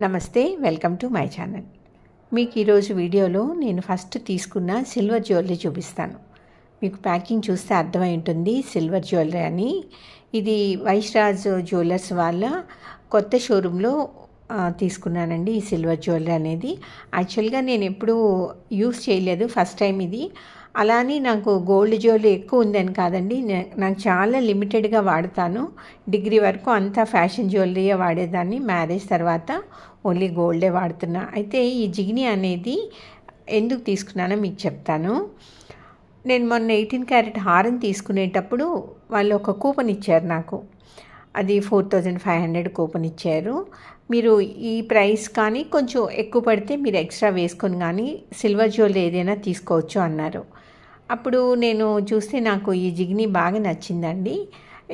నమస్తే welcome to my channel. మీకు ఈరోజు వీడియోలో నేను ఫస్ట్ తీసుకున్న సిల్వర్ జ్యువెలరీ చూపిస్తాను. మీకు ప్యాకింగ్ చూస్తే అర్థమై ఉంటుంది సిల్వర్ జ్యువెలరీ అని. ఇది వైష్రాజ్ జ్యువెలర్స్ వాళ్ళ కొత్త షోరూంలో తీసుకున్నానండి. ఈ సిల్వర్ జ్యువెలరీ అనేది యాక్చువల్గా నేను ఎప్పుడూ యూస్ చేయలేదు, ఫస్ట్ టైం ఇది. అలానే నాకు గోల్డ్ జ్యువెలరీ ఎక్కువ ఉందని కాదండి, నాకు చాలా లిమిటెడ్గా వాడతాను. డిగ్రీ వరకు అంతా ఫ్యాషన్ జ్యువెలరీయే వాడేదాన్ని, మ్యారేజ్ తర్వాత ఓన్లీ గోల్డే వాడుతున్నా. అయితే ఈ జిగ్నీ అనేది ఎందుకు తీసుకున్నానో మీకు చెప్తాను. నేను మొన్న 18 క్యారెట్ హారం తీసుకునేటప్పుడు వాళ్ళు ఒక కూపన్ ఇచ్చారు నాకు. అది 4500 కూపన్ ఇచ్చారు. మీరు ఈ ప్రైస్ కానీ కొంచెం ఎక్కువ పడితే మీరు ఎక్స్ట్రా వేసుకొని కానీ సిల్వర్ జ్యువెలరీ ఏదైనా తీసుకోవచ్చు అన్నారు. అప్పుడు నేను చూస్తే నాకు ఈ జిగ్నీ బాగా నచ్చిందండి.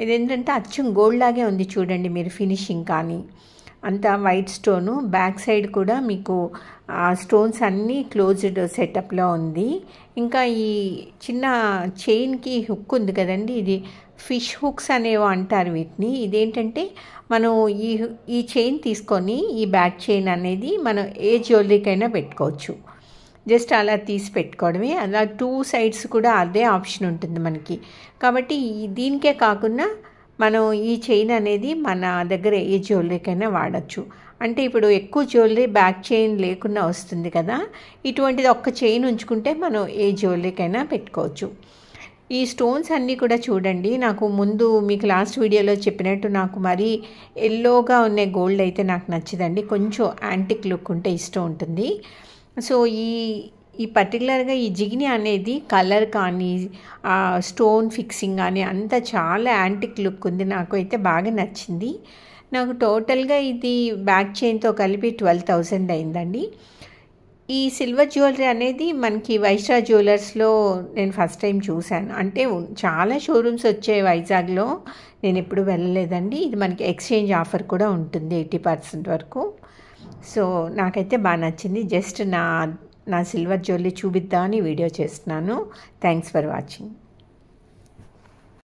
ఇదేంటంటే అచ్చం గోల్డ్ లాగే ఉంది చూడండి మీరు, ఫినిషింగ్ కానీ అంతా వైట్ స్టోను, బ్యాక్ సైడ్ కూడా మీకు స్టోన్స్ అన్నీ క్లోజ్డ్ సెటప్లో ఉంది. ఇంకా ఈ చిన్న చైన్కి హుక్ ఉంది కదండి, ఇది ఫిష్ హుక్స్ అనేవో అంటారు వీటిని. ఇదేంటంటే మనం ఈ చైన్ తీసుకొని ఈ బ్యాక్ చైన్ అనేది మనం ఏ జ్యువెలరీకైనా పెట్టుకోవచ్చు. జస్ట్ అలా తీసి పెట్టుకోవడమే. అలా 2 సైడ్స్ కూడా అదే ఆప్షన్ ఉంటుంది మనకి. కాబట్టి దీనికే కాకుండా మనం ఈ చైన్ అనేది మన దగ్గర ఏ జ్యువెలరీకైనా వాడచ్చు. అంటే ఇప్పుడు ఎక్కువ జ్యువెలరీ బ్యాక్ చైన్ లేకుండా వస్తుంది కదా, ఇటువంటిది ఒక్క చైన్ ఉంచుకుంటే మనం ఏ జ్యువెలరీకైనా పెట్టుకోవచ్చు. ఈ స్టోన్స్ అన్నీ కూడా చూడండి, నాకు ముందు మీకు లాస్ట్ వీడియోలో చెప్పినట్టు నాకు మరీ ఎల్లోగా ఉన్న గోల్డ్ అయితే నాకు నచ్చదండి. కొంచెం యాంటిక్ లుక్ ఉంటే ఇష్టం ఉంటుంది. సో ఈ పర్టికులర్గా ఈ జిగ్నీ అనేది కలర్ కానీ స్టోన్ ఫిక్సింగ్ కానీ అంతా చాలా యాంటిక్ లుక్ ఉంది. నాకు అయితే బాగా నచ్చింది. నాకు టోటల్గా ఇది బ్యాక్ చైన్తో కలిపి 12,000 అయిందండి. ఈ సిల్వర్ జ్యువెలరీ అనేది మనకి వైష్రాజ్ జ్యువెలర్స్లో నేను ఫస్ట్ టైం చూశాను. అంటే చాలా షోరూమ్స్ వచ్చాయి వైజాగ్లో, నేను ఎప్పుడు వెళ్ళలేదండి. ఇది మనకి ఎక్స్చేంజ్ ఆఫర్ కూడా ఉంటుంది 80% వరకు. సో నాకైతే బాగా నచ్చింది. జస్ట్ నా సిల్వర్ జ్యువెలరీ చూపిద్దామని వీడియో చేస్తున్నాను. Thanks for watching.